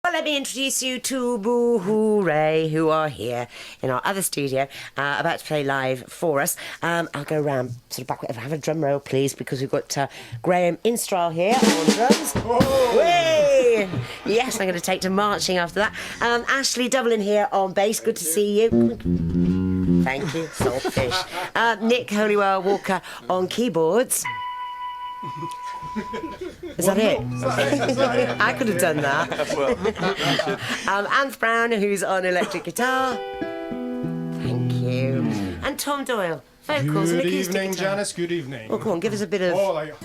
Well, let me introduce you to Boo Hooray, who are here in our other studio, about to play live for us. I'll go around sort of back. Have a drum roll, please, because we've got Graham Instral here on drums. Way! Yes, I'm going to take to marching after that. Ashley Dublin here on bass. Good to see you. Thank you, Saltfish. Nick Holywell Walker on keyboards. Is that it? I could have done that. Anth Brown, who's on electric guitar. Thank you. And Tom Doyle, vocals and acoustic evening, guitar. Janice. Good evening. Oh, come on, give us a bit of...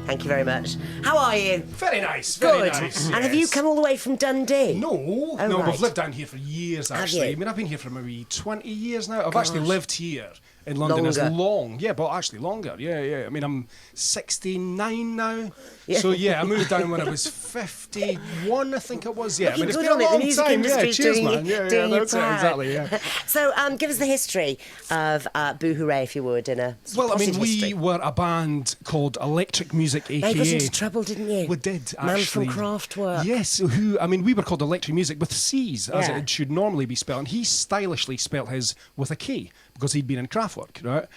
Thank you very much. How are you? Very nice, very Good. nice. And have you come all the way from Dundee? No, Oh, no, right. we've lived down here for years, actually. you? I mean, I've been here for maybe 20 years now. I've actually lived here in London as Longer. long. Yeah, but actually longer. Yeah. I mean, I'm 69 now. Yeah. So, yeah, I moved down when I was 51, I think it was. Yeah, I mean, it's Good been a on it. The long music time. industry's Yeah, cheers, doing you- man. Yeah, doing you that's it, proud. exactly, yeah. So, give us the history of Boo Hooray, if you would, in a sort of Well, I mean, potted history. we were a band called Electric Music, Now, you got a.k.a. into trouble, didn't you? We did, Man actually. from Kraftwerk. Yes, we were called Electric Music with C's, as Yeah. it should normally be spelled. And he stylishly spelt his with a K because he'd been in Kraftwerk, right?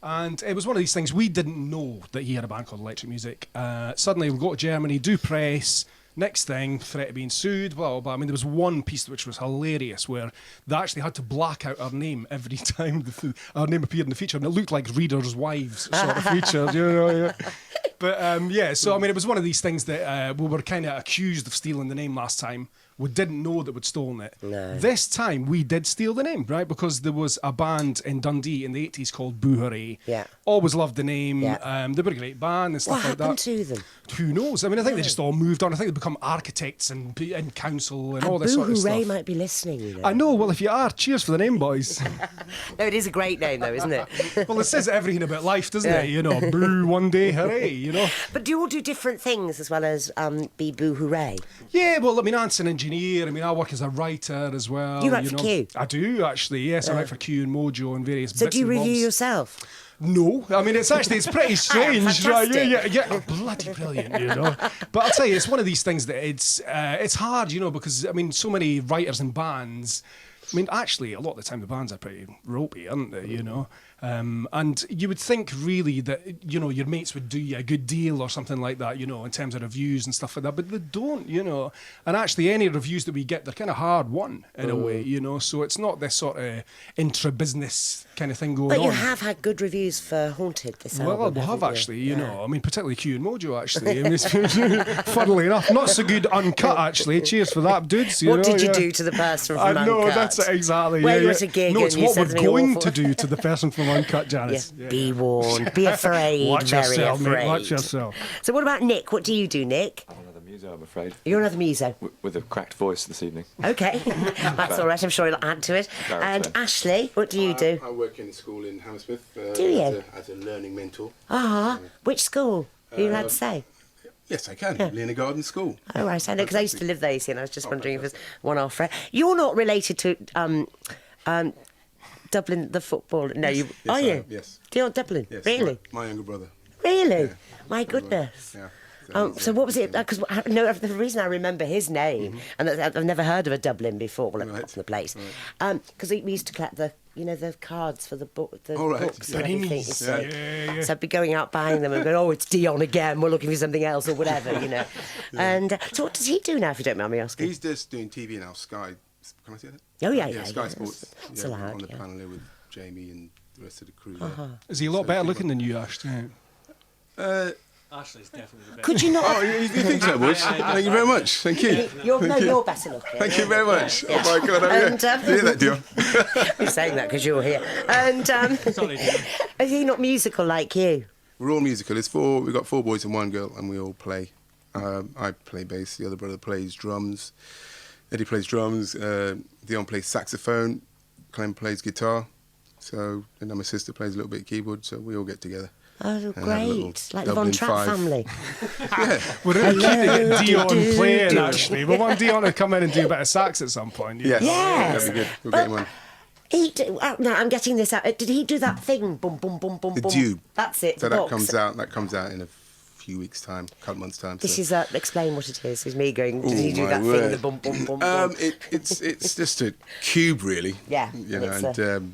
And it was one of these things, we didn't know that he had a band called Electric Music. Suddenly we go to Germany, do press, next thing, threat of being sued, blah, blah, blah. I mean, there was one piece which was hilarious where they actually had to black out our name every time our name appeared in the feature, and it looked like Readers' Wives sort of feature, you know, yeah. But, yeah, so, I mean, it was one of these things that we were kind of accused of stealing the name last time. We didn't know that we'd stolen it. No. This time, we did steal the name, right? Because there was a band in Dundee in the 80s called Boo Hooray. Yeah. Always loved the name. Yeah. They were a great band and stuff What like that. happened to them? Who knows? I mean, I think they just all moved on. I think they become architects and council and all this Boo sort of Hooray stuff. might be listening, you know. I know. Well, if you are, cheers for the name, boys. No, it is a great name, though, isn't it? Well, it says everything about life, doesn't Yeah. it? You know, boo one day, hooray, you know. But do you all do different things as well as be Boo Hooray? Yeah, well, I mean, Ant's an engineer. I mean, I work as a writer as well. You write for Q? I do, actually, yes. I write for Q and Mojo and various So bits do you and review bobs. yourself? No, I mean, it's pretty strange, right? fantastic. Yeah, bloody brilliant, you know. But I'll tell you, it's one of these things that it's hard, you know, because I mean, so many writers and bands. I mean, actually, a lot of the time the bands are pretty ropey, aren't they? You know, and you would think really that you know your mates would do you a good deal or something like that, you know, in terms of reviews and stuff like that. But they don't, you know. And actually, any reviews that we get, they're kind of hard won in a way, you know. So it's not this sort of intra-business kind of thing going But on. you have had good reviews for Haunted this album. Well, we have haven't you? actually, you know. I mean, particularly Q and Mojo, actually. I mean, it's, funnily enough, not so good uncut, actually. Cheers for that, dudes. What know, did you yeah. do to the person from I Uncut? know, that's it, exactly. Where yeah, you yeah. at a gig No, and it's you what said we're something going awful. to do to the person from Uncut, Yes, Janice. Yeah. be warned. Be afraid. Watch very yourself, afraid. mate. Watch yourself. So what about Nick? What do you do, Nick? I'm another muso, I'm afraid. You're another muso. With a cracked voice this evening. Okay, that's all right. I'm sure he'll add to it. And Baritone. Ashley, what do you do? I work in a school in Hammersmith Do you? as a learning mentor. Which school? Are you allowed to say? Yes, I can. Lena Garden School. Oh, right, I know, because I used to live there, you see, and I was just wondering if there's one off. You're not related to Dublin, the football. No, you Yes, are I you? am, yes. Do you know Dublin? Yes, Really? My younger brother. Really? Yeah. My goodness. Yeah. So what was it? Because no, the reason I remember his name, and I've never heard of a Dublin before. Well, apart from the place, because we used to collect the cards for the books and everything. You Panini's. see. Yeah. So I'd be going out buying them and going, oh, it's Dion again. We're looking for something else or whatever, you know. And so what does he do now, if you don't mind me asking? He's just doing TV now, Sky. Can I say that? Oh yeah, Sky yeah. Sports. That's allowed, on the yeah. panel here with Jamie and the rest of the crew. There. Is he a lot better looking than you, Ash? Yeah. Ashley's definitely the best. Could you not? Oh, you think so, boys? Thank you very much. Thank you. You're better looking. Thank you very much. Yeah. Oh my God! And, Did you hear that, Dion? You're saying that because you're here. And Sorry, Dion. is he not musical like you? We're all musical. We've got 4 boys and 1 girl, and we all play. I play bass. The other brother plays drums. Eddie plays drums. Dion plays saxophone. Clem plays guitar. So, and then my sister plays a little bit of keyboard. So we all get together. Oh, And have a little great. Like the Von Dublin Trapp Five. family. We're really keen to get Dion Do, playing, do. actually. We want Dion to come in and do a bit of sax at some point. Yes. Yes. That'd be good. We'll But- get him on. No, I'm getting this out. Did he do that thing? Boom, boom, boom, boom, The boom. tube. That's it. So the that box. comes out in a few weeks' time, a couple months' time. This so. is explain what it is. Is me going? Did he Oh, do my that thing? word. The bum bum bum bum. It's just a cube, really. Yeah, You and know, it's and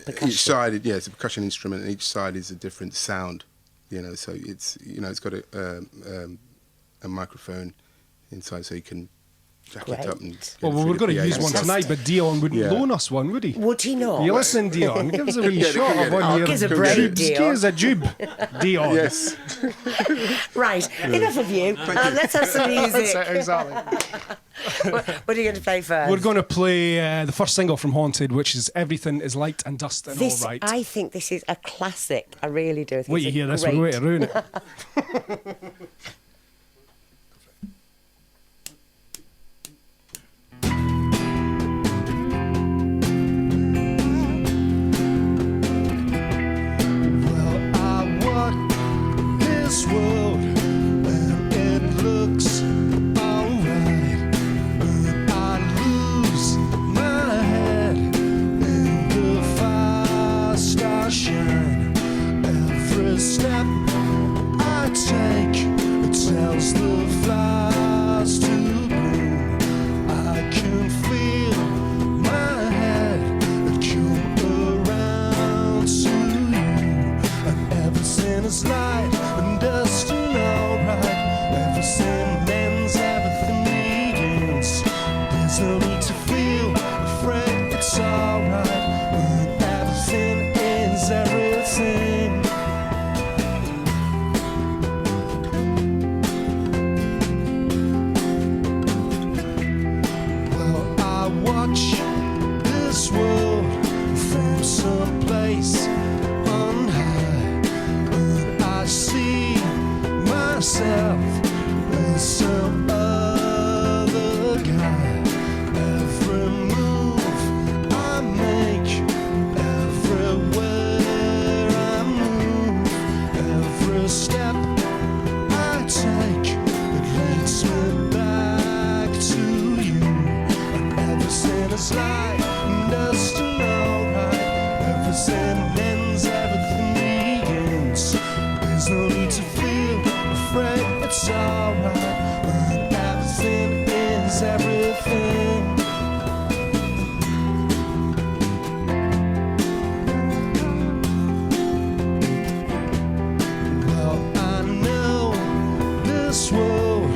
percussion. each side, it's a percussion instrument, and each side is a different sound. You know, so it's got a microphone inside, so you can jack it up and. Great. Well, we're going to use one Fantastic. tonight, but Dion wouldn't Yeah. loan us one, would he? Would he not? You listen, Dion. Give us a wee Couldn't get it, shot couldn't of get it. one Oh, of your give us a tubes. break, Dion. Give us a jube, Dion. Yes. Right, enough of you. Let's have some music. That's it, exactly. What are you going to play first? We're going to play the first single from Haunted, which is Everything is Light and Dust and This, All Right. I think this is a classic. I really do. I think Wait, you it's hear this? great. We're going to ruin it. Well, I walk this world and it looks alright, but I lose my head and the fire starts shine. Every step I take, it tells the flowers to bloom. I can feel my head come around to you, and everything is light and dust and alright. Everything ends, everything begins. There's no need to feel afraid, it's alright. When everything is everything. Well, I watch this world from some place on high, and I see myself as some other guy. Every move I make, everywhere I move, every step I take, it leads me back to you. And everything is light and dust and alright. Everything ends, everything begins. There's no need to feel afraid, it's alright. When everything is everything. Well, I know this world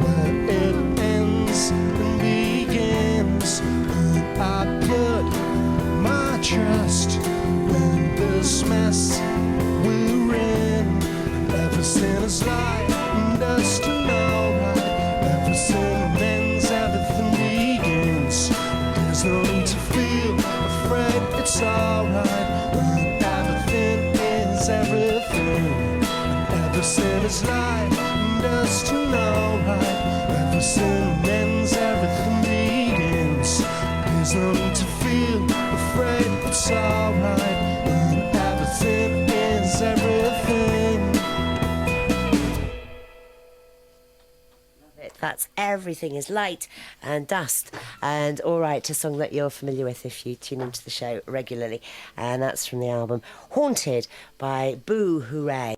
where it ends and begins, and I put my trust in this mess we're in. Everything is light and dust and alright. Everything ends, everything begins. There's no need to feel afraid, it's alright. When everything is everything. Everything is light and dust and alright. Everything ends, everything begins. There's no need to feel afraid, it's alright. When everything is everything. That's Everything is Light and Dust and All Right, a song that you're familiar with if you tune into the show regularly. And that's from the album Haunted by Boo Hooray.